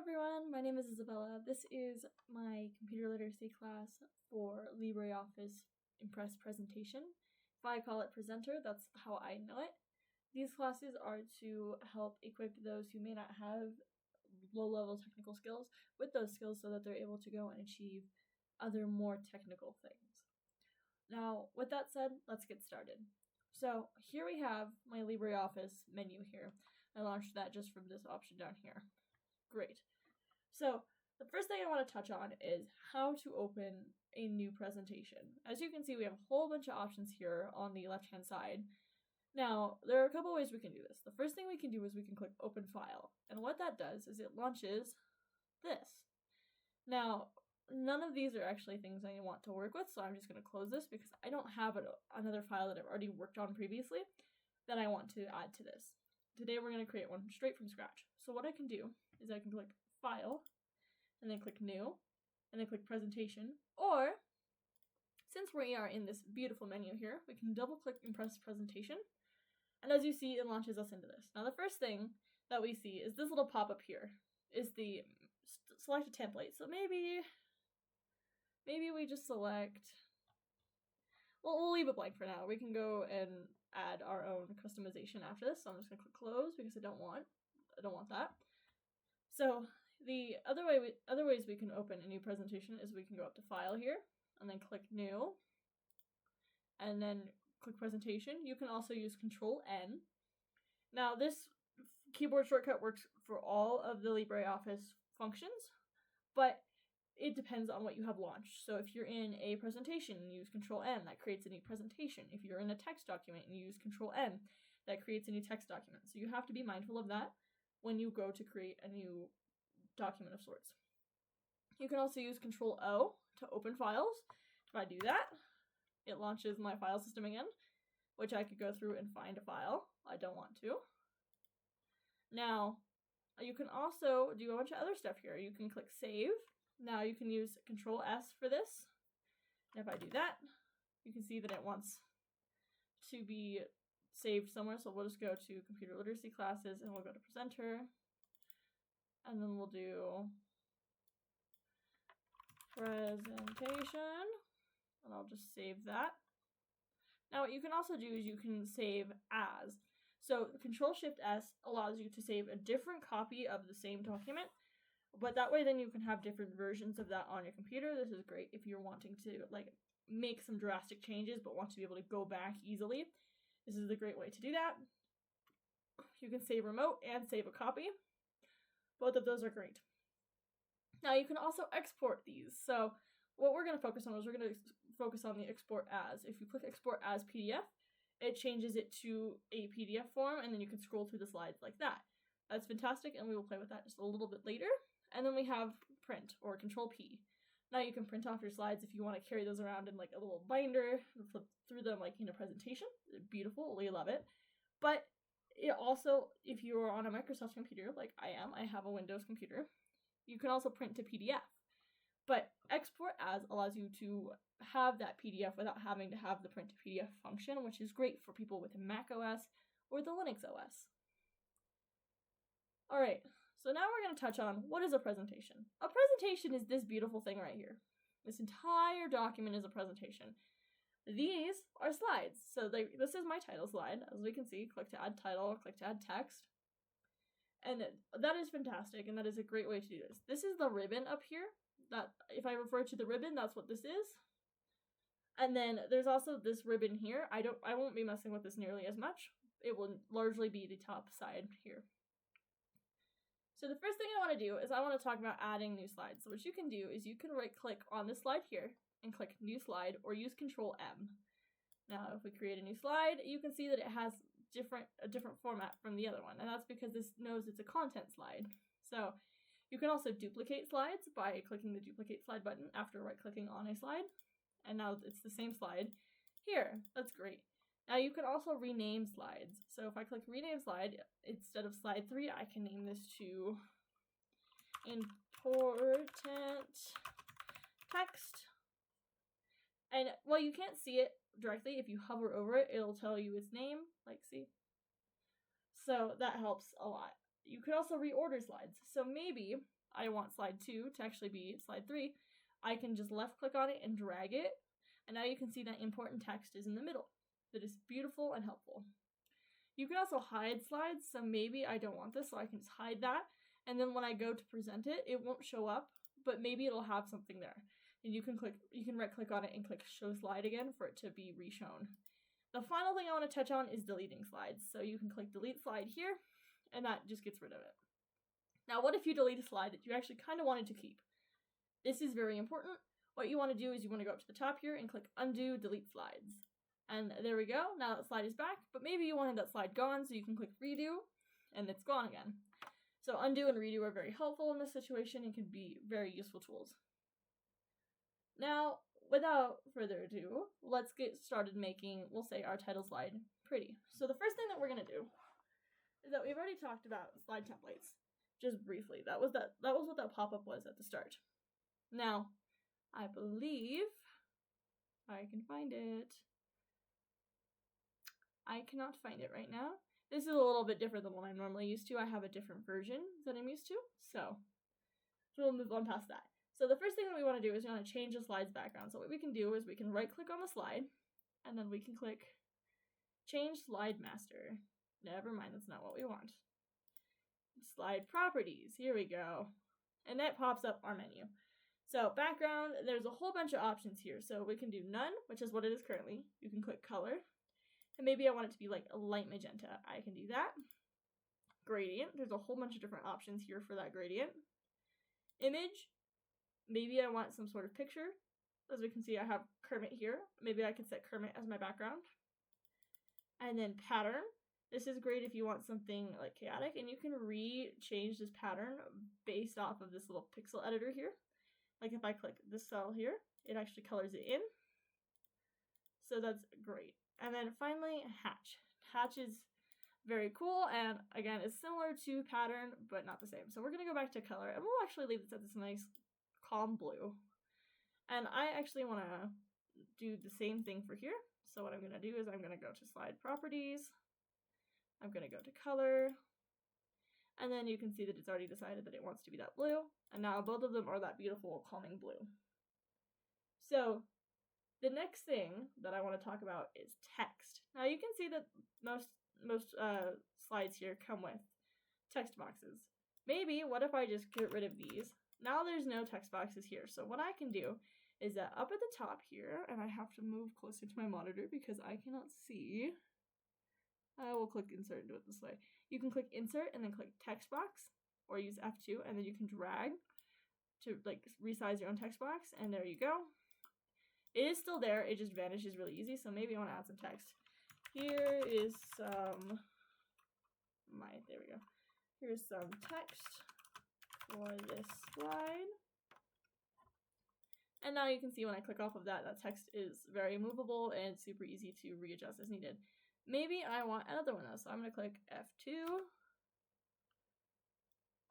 everyone, my name is Isabella. This is my computer literacy class for LibreOffice Impress presentation. If I call it presenter, that's how I know it. These classes are to help equip those who may not have low-level technical skills with those skills so that they're able to go and achieve other more technical things. Now, with that said, let's get started. So here we have my LibreOffice menu here. I launched that just from this option down here. Great. So the first thing I want to touch on is how to open a new presentation. As you can see, we have a whole bunch of options here on the left-hand side. Now, there are a couple ways we can do this. The first thing we can do is we can click Open File. And what that does is it launches this. Now, none of these are actually things I want to work with, so I'm just going to close this because I don't have another file that I've already worked on previously that I want to add to this. Today we're going to create one straight from scratch. So what I can do is I can click File, and then click New, and then click Presentation, or since we are in this beautiful menu here, we can double click Impress Presentation, and as you see, it launches us into this. Now the first thing that we see is this little pop-up here, is the select a template. So maybe we just select, well, we'll leave it blank for now. We can go and add our own customization after this. So I'm just gonna click Close because I don't want that. So the other ways we can open a new presentation is we can go up to File here and then click New and then click Presentation. You can also use Control-N. Now this keyboard shortcut works for all of the LibreOffice functions, but it depends on what you have launched. So if you're in a presentation and you use Control-N, that creates a new presentation. If you're in a text document and you use Control-N, that creates a new text document. So you have to be mindful of that when you go to create a new document of sorts. You can also use Control-O to open files. If I do that, it launches my file system again, which I could go through and find a file. I don't want to. Now, you can also do a bunch of other stuff here. You can click Save. Now you can use Control-S for this. And if I do that, you can see that it wants to be saved somewhere. So we'll just go to Computer Literacy Classes and we'll go to Presenter. And then we'll do Presentation. And I'll just save that. Now what you can also do is you can save as. So Control-Shift-S allows you to save a different copy of the same document. But that way then you can have different versions of that on your computer. This is great if you're wanting to make some drastic changes but want to be able to go back easily. This is a great way to do that. You can save remote and save a copy. Both of those are great. Now you can also export these. So what we're going to focus on is we're going to focus on the export as. If you click export as PDF, it changes it to a PDF form and then you can scroll through the slides like that. That's fantastic and we will play with that just a little bit later. And then we have print or Control-P. Now you can print off your slides if you want to carry those around in like a little binder and flip through them like in a presentation. Beautiful, we love it. But it also, if you are on a Microsoft computer like I am, I have a Windows computer, you can also print to PDF. But export as allows you to have that PDF without having to have the print to PDF function, which is great for people with Mac OS or the Linux OS. Alright, so now we're going to touch on what is a presentation. A presentation is this beautiful thing right here. This entire document is a presentation. These are slides. So this is my title slide. As we can see, click to add title, click to add text. And that is fantastic, and that is a great way to do this. This is the ribbon up here. That if I refer to the ribbon, that's what this is. And then there's also this ribbon here. I won't be messing with this nearly as much. It will largely be the top side here. So the first thing I want to do is I want to talk about adding new slides. So what you can do is you can right click on this slide here and click new slide or use Control-M. Now if we create a new slide, you can see that it has a different format from the other one, and that's because this knows it's a content slide. So you can also duplicate slides by clicking the duplicate slide button after right clicking on a slide, and now it's the same slide here. That's great. Now you can also rename slides. So if I click rename slide, instead of slide 3, I can name this to important text. And while you can't see it directly, if you hover over it, it'll tell you its name, like see. So that helps a lot. You could also reorder slides. So maybe I want slide 2 to actually be slide 3, I can just left click on it and drag it, and now you can see that important text is in the middle. That is beautiful and helpful. You can also hide slides, so maybe I don't want this, so I can just hide that, and then when I go to present it, it won't show up, but maybe it'll have something there. And you can right click on it and click show slide again for it to be reshown. The final thing I want to touch on is deleting slides. So you can click delete slide here, and that just gets rid of it. Now, what if you delete a slide that you actually kind of wanted to keep? This is very important. What you want to do is you want to go up to the top here and click undo delete slides. And there we go. Now that slide is back, but maybe you wanted that slide gone, so you can click redo, and it's gone again. So undo and redo are very helpful in this situation and can be very useful tools. Now, without further ado, let's get started making, we'll say, our title slide pretty. So the first thing that we're going to do is that we've already talked about slide templates, just briefly. That was what that pop-up was at the start. Now, I believe I can find it. I cannot find it right now. This is a little bit different than what I'm normally used to. I have a different version that I'm used to, so we'll move on past that. So the first thing that we want to do is we want to change the slide's background. So what we can do is we can right click on the slide, and then we can click change slide master. Never mind, that's not what we want. Slide properties, here we go. And that pops up our menu. So background, there's a whole bunch of options here. So we can do none, which is what it is currently. You can click color. And maybe I want it to be like a light magenta. I can do that. Gradient, there's a whole bunch of different options here for that gradient. Image, maybe I want some sort of picture. As we can see, I have Kermit here. Maybe I could set Kermit as my background. And then pattern. This is great if you want something like chaotic, and you can change this pattern based off of this little pixel editor here. Like if I click this cell here, it actually colors it in. So that's great. And then finally, hatch. Hatch is very cool, and again, it's similar to pattern, but not the same. So we're going to go back to color, and we'll actually leave this at this nice calm blue. And I actually want to do the same thing for here. So what I'm going to do is I'm going to go to slide properties. I'm going to go to color. And then you can see that it's already decided that it wants to be that blue. And now both of them are that beautiful calming blue. So the next thing that I want to talk about is text. Now you can see that most slides here come with text boxes. Maybe, what if I just get rid of these? Now there's no text boxes here. So what I can do is that up at the top here, and I have to move closer to my monitor because I cannot see. I will click insert and do it this way. You can click insert and then click text box, or use F2, and then you can drag to like resize your own text box, and there you go. It is still there, it just vanishes really easy, so maybe I want to add some text. Here is some, there we go. Here's some text for this slide. And now you can see when I click off of that, that text is very movable and super easy to readjust as needed. Maybe I want another one though, so I'm going to click F2,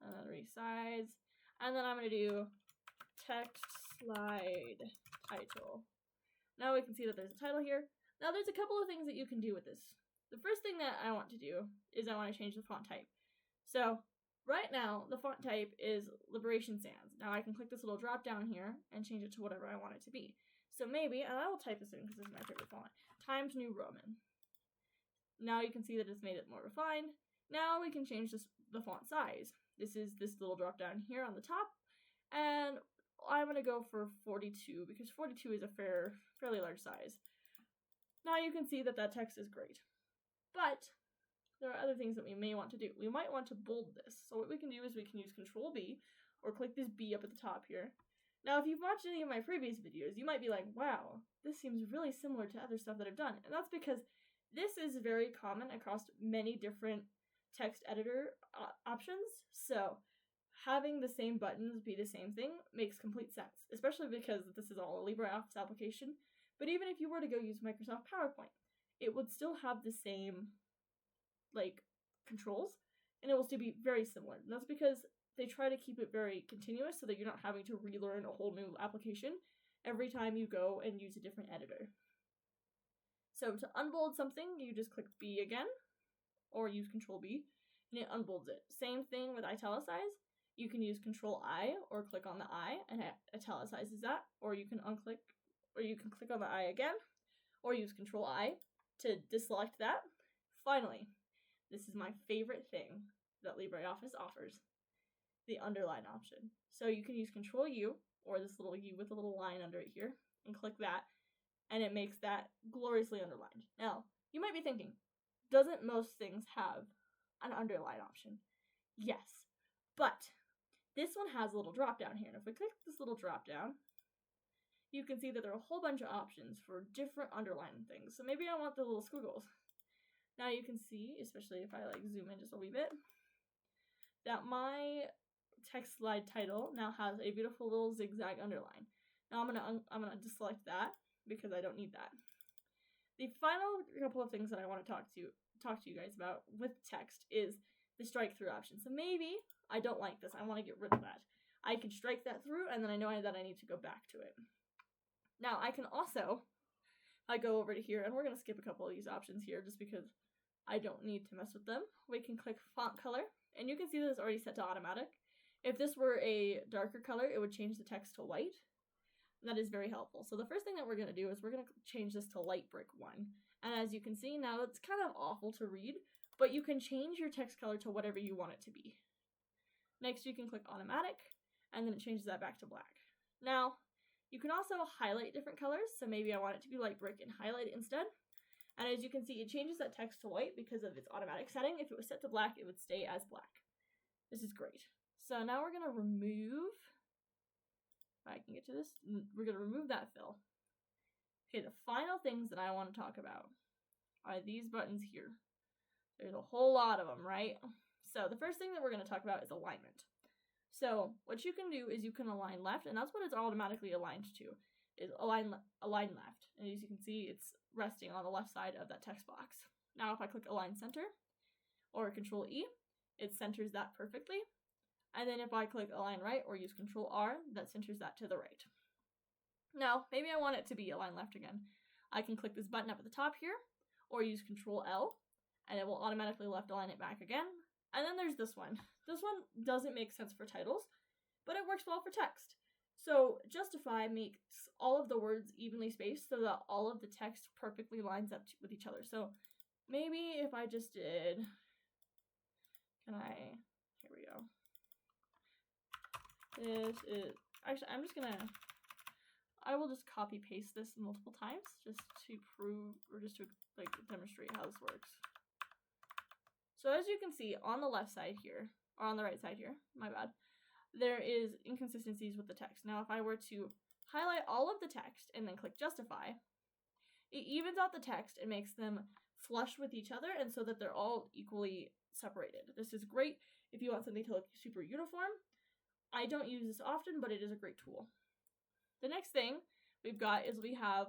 and then resize, and then I'm going to do text slide title. Now we can see that there's a title here. Now there's a couple of things that you can do with this. The first thing that I want to do is I want to change the font type. So right now the font type is Liberation Sans. Now I can click this little drop down here and change it to whatever I want it to be. So maybe, and I will type this in because this is my favorite font, Times New Roman. Now you can see that it's made it more refined. Now we can change the font size. This is this little drop down here on the top, and I'm going to go for 42 because 42 is a fairly large size. Now you can see that that text is great, but there are other things that we may want to do. We might want to bold this. So what we can do is we can use Control B, or click this B up at the top here. Now if you've watched any of my previous videos, you might be like, wow, this seems really similar to other stuff that I've done. And that's because this is very common across many different text editor options. So having the same buttons be the same thing makes complete sense, especially because this is all a LibreOffice application. But even if you were to go use Microsoft PowerPoint, it would still have the same controls, and it will still be very similar. And that's because they try to keep it very continuous so that you're not having to relearn a whole new application every time you go and use a different editor. So to unbold something, you just click B again, or use Control B, and it unbolds it. Same thing with italicize. You can use Control I or click on the I and it italicizes that, or you can unclick, or you can click on the I again, or use Control I to deselect that. Finally, this is my favorite thing that LibreOffice offers, the underline option. So you can use Control U, or this little U with a little line under it here, and click that, and it makes that gloriously underlined. Now, you might be thinking, doesn't most things have an underline option? Yes, but this one has a little drop down here, and if we click this little drop down, you can see that there are a whole bunch of options for different underlining things. So maybe I want the little squiggles. Now you can see, especially if I like zoom in just a wee bit, that my text slide title now has a beautiful little zigzag underline. Now I'm gonna deselect that because I don't need that. The final couple of things that I want to talk to you guys about with text is the strike through option. So maybe I don't like this. I want to get rid of that. I can strike that through, and then I know that I need to go back to it. Now I can also, I go over to here, and we're gonna skip a couple of these options here just because I don't need to mess with them. We can click font color, and you can see that it's already set to automatic. If this were a darker color, it would change the text to white. That is very helpful. So the first thing that we're going to do is we're going to change this to light brick 1. And as you can see, now it's kind of awful to read, but you can change your text color to whatever you want it to be. Next, you can click automatic, and then it changes that back to black. Now, you can also highlight different colors. So maybe I want it to be light brick and highlight it instead. And as you can see, it changes that text to white because of its automatic setting. If it was set to black, it would stay as black. This is great. So now we're going to remove, if I can get to this, we're going to remove that fill. Okay, the final things that I want to talk about are these buttons here. There's a whole lot of them, right? So the first thing that we're going to talk about is alignment. So what you can do is you can align left, and that's what it's automatically aligned to, is align left. And as you can see, it's resting on the left side of that text box. Now if I click align center or Control E, it centers that perfectly. And then if I click align right or use Control R, that centers that to the right. Now, maybe I want it to be align left again. I can click this button up at the top here, or use Control L, and it will automatically left align it back again. And then there's this one. This one doesn't make sense for titles, but it works well for text. So justify makes all of the words evenly spaced so that all of the text perfectly lines up with each other. So maybe if I just did, here we go. This is, actually I'm just gonna, I will just copy paste this multiple times just to prove, or just to like demonstrate how this works. So as you can see on the left side here, or on the right side here, my bad, there is inconsistencies with the text. Now if I were to highlight all of the text and then click justify, it evens out the text and makes them flush with each other and so that they're all equally separated. This is great if you want something to look super uniform. I don't use this often, but it is a great tool. The next thing we've got is we have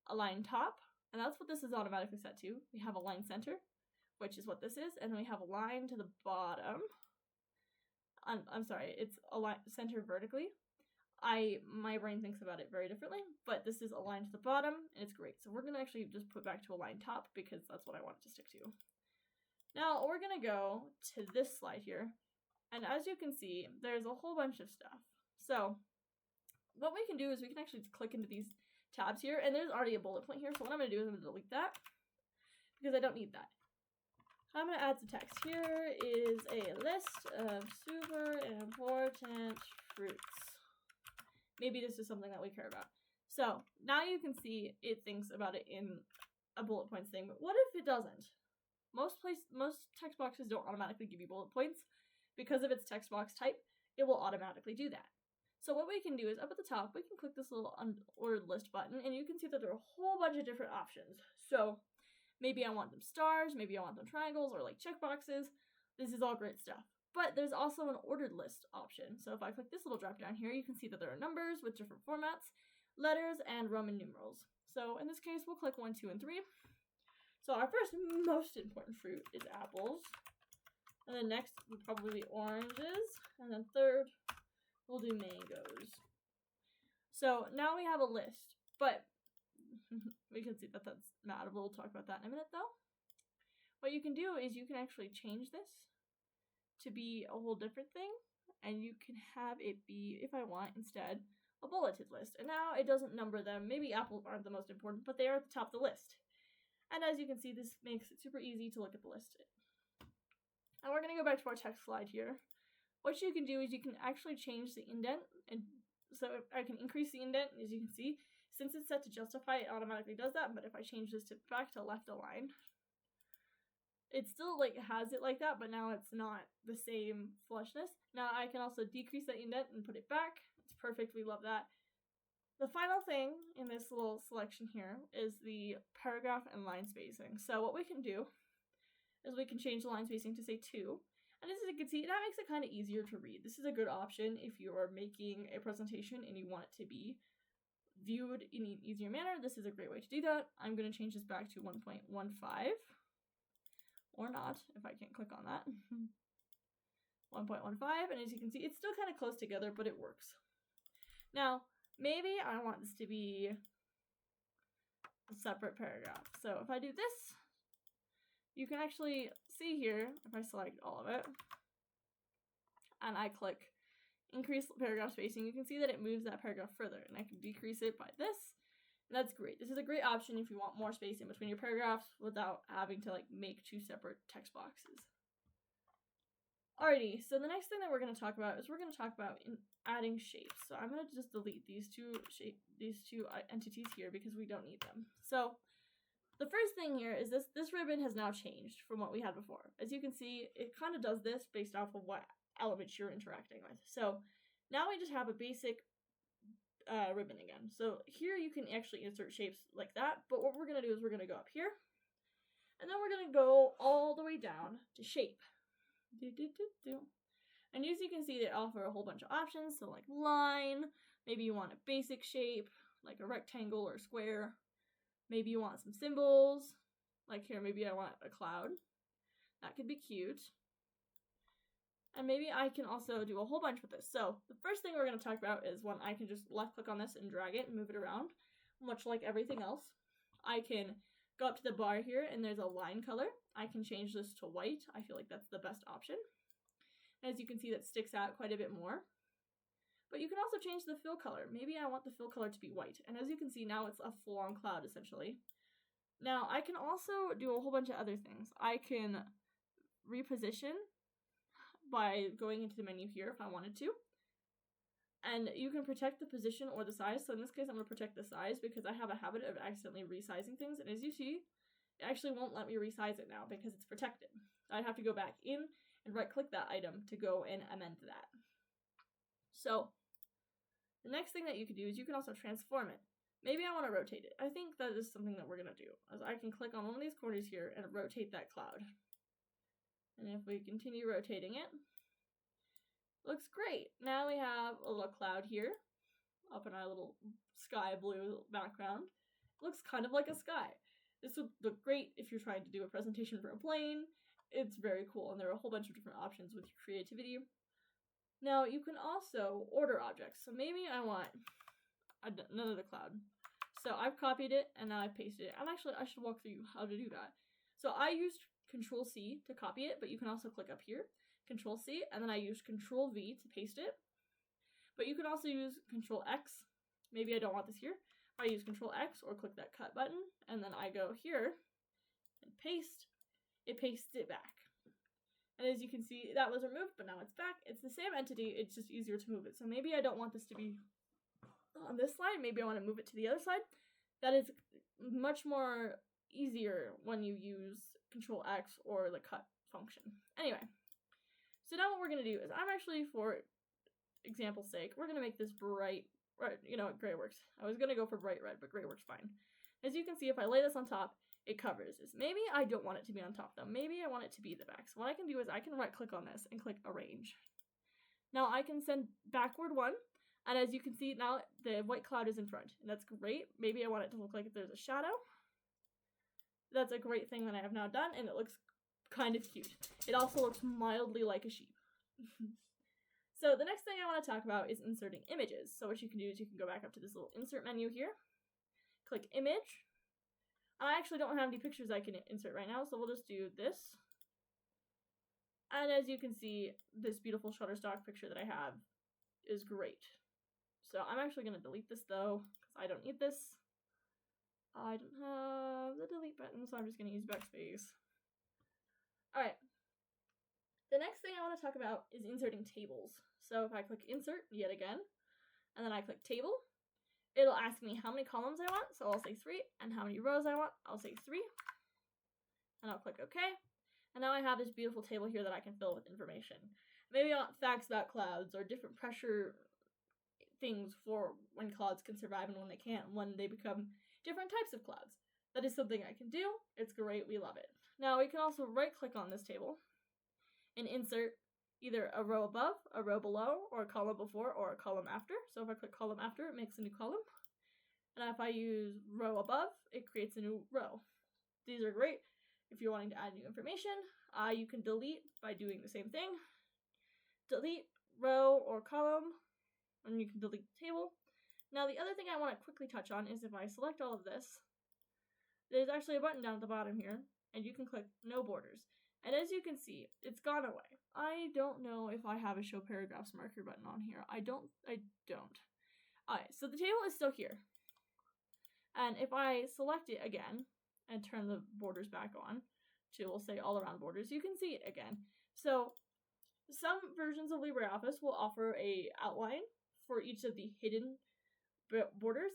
align top, and that's what this is automatically set to. We have align center, which is what this is, and then we have align to the bottom. I'm sorry, it's align center vertically. My brain thinks about it very differently, but this is aligned to the bottom, and it's great. So we're gonna actually just put back to align top because that's what I want it to stick to. Now we're gonna go to this slide here, and as you can see, there's a whole bunch of stuff. So what we can do is we can actually click into these tabs here, and there's already a bullet point here. So what I'm gonna do is I'm gonna delete that because I don't need that. I'm going to add some text. Here is a list of super important fruits. Maybe this is something that we care about. So now you can see it thinks about it in a bullet points thing, but what if it doesn't? Most text boxes don't automatically give you bullet points. Because of its text box type, it will automatically do that. So what we can do is up at the top, we can click this little unordered list button, and you can see that there are a whole bunch of different options. So maybe I want them stars, maybe I want them triangles or like checkboxes. This is all great stuff. But there's also an ordered list option. So if I click this little drop down here, you can see that there are numbers with different formats, letters, and Roman numerals. So in this case, we'll click 1, 2, and 3. So our first most important fruit is apples. And then next would probably be oranges. And then third, we'll do mangoes. So now we have a list, but we can see that that's mad. We'll talk about that in a minute though. What you can do is you can actually change this to be a whole different thing, and you can have it be, if I want, instead, a bulleted list. And now it doesn't number them. Maybe apples aren't the most important, but they are at the top of the list. And as you can see, this makes it super easy to look at the list. And we're going to go back to our text slide here. What you can do is you can actually change the indent, and so I can increase the indent, as you can see. Since it's set to justify, it automatically does that, but if I change this to back to left align, it still has it like that, but now it's not the same flushness. Now I can also decrease that indent and put it back. It's perfect, we love that. The final thing in this little selection here is the paragraph and line spacing. So what we can do is we can change the line spacing to say 2. And as you can see, that makes it kind of easier to read. This is a good option if you are making a presentation and you want it to be viewed in an easier manner. This is a great way to do that. I'm going to change this back to 1.15. Or not, if I can't click on that. 1.15, and as you can see, it's still kind of close together, but it works. Now, maybe I want this to be a separate paragraph. So if I do this, you can actually see here, if I select all of it, and I click increase paragraph spacing, you can see that it moves that paragraph further, and I can decrease it by this. And that's great. This is a great option if you want more space in between your paragraphs without having to make 2 separate text boxes. Alrighty, so the next thing that we're going to talk about is we're going to talk about adding shapes. So I'm going to just delete these two entities here because we don't need them. So the first thing here is this ribbon has now changed from what we had before. As you can see, it kind of does this based off of what elements you're interacting with. So now we just have a basic ribbon again. So here you can actually insert shapes like that, but what we're going to do is we're going to go up here, and then we're going to go all the way down to shape. And as you can see, they offer a whole bunch of options. So like line, maybe you want a basic shape, like a rectangle or a square. Maybe you want some symbols, like here, maybe I want a cloud. That could be cute. And maybe I can also do a whole bunch with this. So the first thing we're going to talk about is when I can just left click on this and drag it and move it around, much like everything else. I can go up to the bar here and there's a line color. I can change this to white. I feel like that's the best option. As you can see, that sticks out quite a bit more. But you can also change the fill color. Maybe I want the fill color to be white. And as you can see, now it's a full-on cloud essentially. Now I can also do a whole bunch of other things. I can reposition by going into the menu here if I wanted to. And you can protect the position or the size. So in this case, I'm going to protect the size because I have a habit of accidentally resizing things. And as you see, it actually won't let me resize it now because it's protected. I'd have to go back in and right-click that item to go and amend that. So the next thing that you can do is you can also transform it. Maybe I want to rotate it. I think that is something that we're going to do. As I can click on one of these corners here and rotate that cloud. And if we continue rotating it, looks great. Now we have a little cloud here, up in our little sky blue background. Looks kind of like a sky. This would look great if you're trying to do a presentation for a plane. It's very cool, and there are a whole bunch of different options with your creativity. Now, you can also order objects. So maybe I want another cloud. So I've copied it, and now I've pasted it. And actually, I should walk through how to do that. So I used Control-C to copy it, but you can also click up here, Control-C, and then I used Control-V to paste it. But you can also use Control-X. Maybe I don't want this here. I use Control-X or click that cut button, and then I go here and paste. It pastes it back. And as you can see, that was removed, but now it's back. It's the same entity, it's just easier to move it. So maybe I don't want this to be on this slide. Maybe I want to move it to the other side. That is much more easier when you use Control-X or the cut function. Anyway, so now what we're going to do is I'm actually, for example's sake, we're going to make this bright red. You know what, gray works. I was going to go for bright red, but gray works fine. As you can see, if I lay this on top, it covers this. Maybe I don't want it to be on top though. Maybe I want it to be the back. So what I can do is I can right click on this and click arrange. Now I can send backward one, and as you can see now the white cloud is in front, and that's great. Maybe I want it to look like there's a shadow. That's a great thing that I have now done, and it looks kind of cute. It also looks mildly like a sheep. So the next thing I want to talk about is inserting images. So what you can do is you can go back up to this little insert menu here, click image. I actually don't have any pictures I can insert right now, so we'll just do this. And as you can see, this beautiful Shutterstock picture that I have is great. So I'm actually going to delete this though, because I don't need this. I don't have the delete button, so I'm just going to use backspace. Alright. The next thing I want to talk about is inserting tables. So if I click insert yet again, and then I click table, it'll ask me how many columns I want, so I'll say 3, and how many rows I want, I'll say 3, and I'll click OK. And now I have this beautiful table here that I can fill with information. Maybe I want facts about clouds, or different pressure things for when clouds can survive and when they can't, when they become different types of clouds. That is something I can do. It's great, we love it. Now we can also right click on this table and insert either a row above, a row below, or a column before, or a column after. So if I click column after, it makes a new column. And if I use row above, it creates a new row. These are great if you're wanting to add new information. You can delete by doing the same thing. Delete row or column, and you can delete the table. Now the other thing I want to quickly touch on is if I select all of this, there's actually a button down at the bottom here, and you can click no borders. And as you can see, it's gone away. I don't know if I have a show paragraphs marker button on here. I don't. Alright, so the table is still here. And if I select it again and turn the borders back on to, we'll say, all around borders, you can see it again. So some versions of LibreOffice will offer a outline for each of the hidden borders,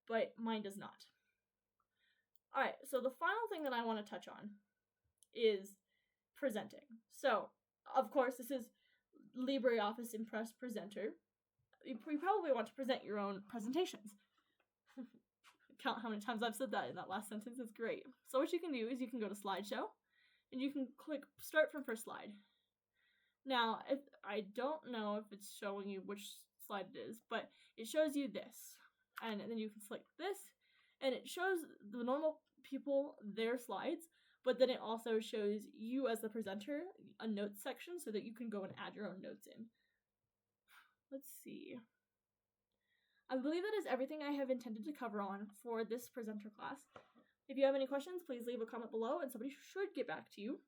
but mine does not. Alright, so the final thing that I want to touch on is presenting. So, of course, this is LibreOffice Impress Presenter. You probably want to present your own presentations. Count how many times I've said that in that last sentence, it's great. So what you can do is you can go to slideshow, and you can click start from first slide. Now, if I don't know if it's showing you which slide it is, but it shows you this. And then you can select this, and it shows the normal people their slides, but then it also shows you as the presenter a notes section so that you can go and add your own notes in. Let's see. I believe that is everything I have intended to cover on for this presenter class. If you have any questions, please leave a comment below and somebody should get back to you.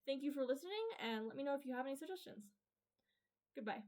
Thank you for listening, and let me know if you have any suggestions. Goodbye.